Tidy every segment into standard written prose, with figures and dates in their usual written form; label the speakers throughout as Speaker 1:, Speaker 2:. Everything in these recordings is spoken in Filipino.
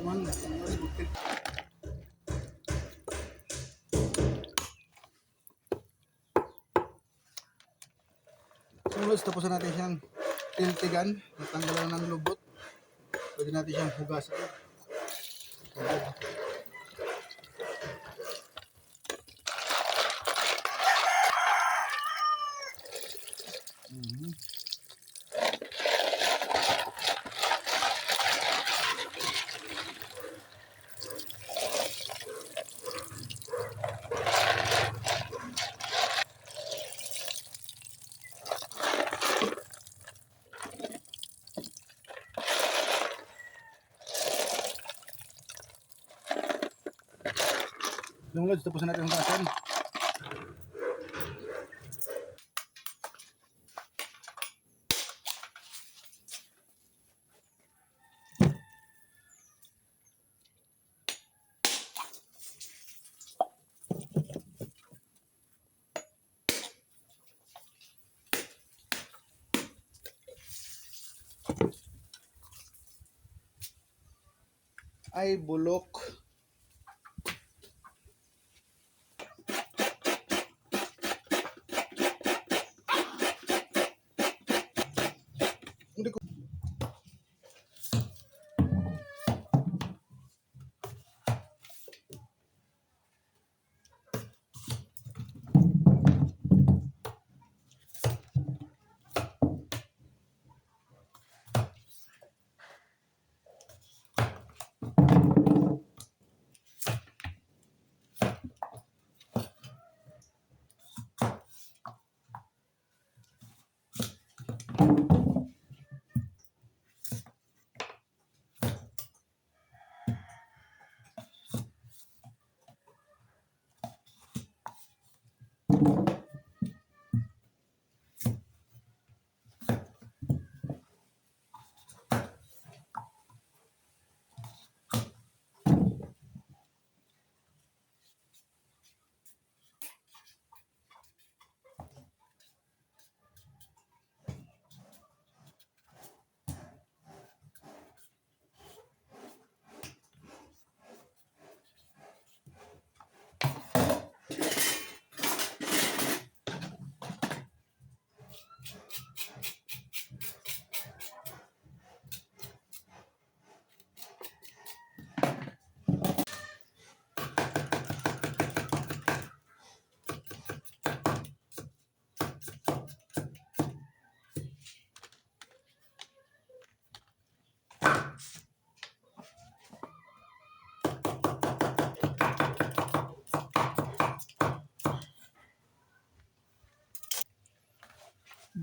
Speaker 1: Man, so lods, tapos natin siyang tiltigan. Natanggalan ng lubot. Pwede natin siyang hugasan. Yung lods, tapos natin hugasan. Ay bulok. Hindi ko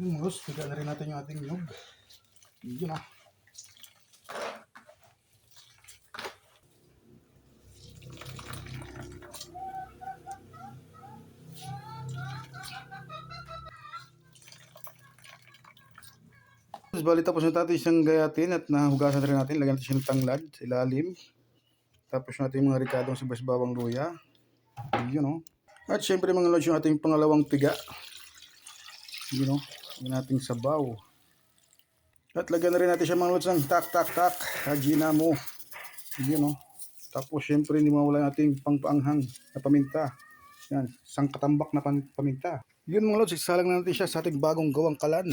Speaker 1: yung lods, tiga na rin natin yung ating nyug. Yun ah. Bali tapos natin siyang gayatin at nahugasan rin natin. Lagyan natin siya ng tanglad sa ilalim. Tapos natin yung mga ricadong sibas bawang luya. Yun o. At syempre mga lods, yung ating pangalawang piga. Yun o. Yung ating sabaw. At lagyan na rin natin siya mga lods ng tak. Hajina mo. Yun o. Tapos syempre hindi mawala yung ating pangpaanghang na paminta. Yan. Sangkatambak na paminta. Yun mga lods, isalang na natin siya sa ating bagong gawang kalan.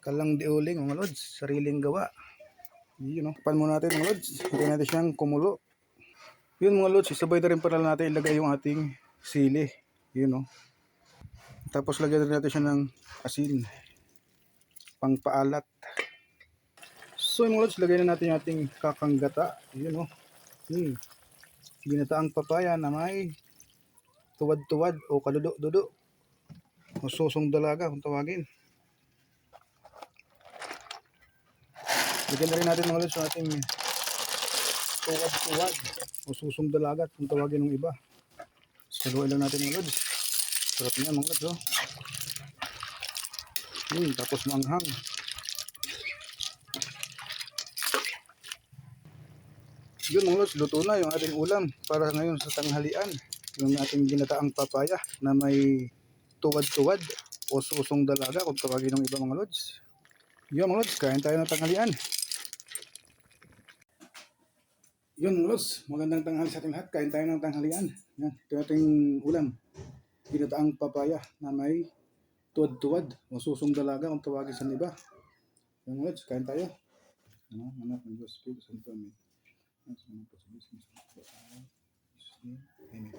Speaker 1: Kalang diuling mga lods. Sariling gawa. Yun o. Pan muna natin mga lods. Hintay natin siyang kumulo. Yun mga lods, isabay na rin pala natin ilagay yung ating sili. Yun o. Tapos lagyan natin siya ng asin. Pangpaalat. So mga lods, lagyan na natin yung ating kakanggata. Yun o. Ginataang papaya na may tuwad-tuwad o kadudo-dudo. O susong dalaga kung tawagin. Lagyan na rin natin mga lods yung ating tuwad-tuwad o susong dalagat kung tawagin ng iba. Saluin lang natin mga lods. Sarap niya mga lods oh. Tapos maanghang. Yun mga lods, luto na yung ating ulam para ngayon sa tanghalian. Yung ating ginataang papaya na may tuwad-tuwad o susong dalaga kung tawagin ng iba mga lods. Yun mga lods, kain tayo ng tanghalian. Yun, Los, magandang tanghali sa ating lahat. Kain tayo ng tanghalian. Yan, ito yung ating ulam. Ginataang papaya na may tuwad-tuwad o susong dalaga kung tawagin sa iba. Yan, Los, kain tayo. Ano, anak ng Diyos, Espiritu Santo, Amen. Amen.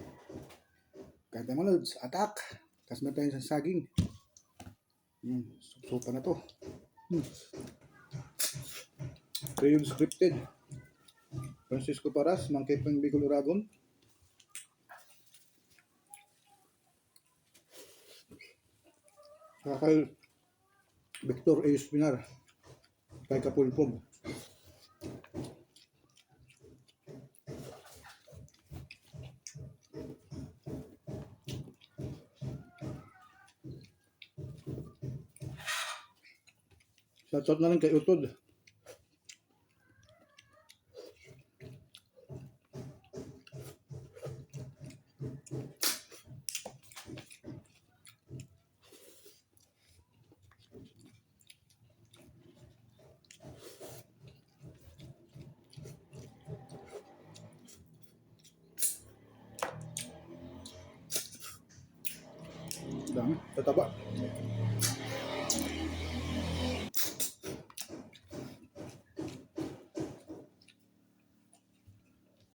Speaker 1: Kain tayo mga Lods, atak. Tapos meron tayo sa saging. Yan, sopa na to. Ito yung scripted. Francisco Paras, Mangkay Pang Bicol Uragon. Saka kay Victor A. Espinar. Kay Kapulpog. Shoutout na lang kay Utod. Dami, tataba.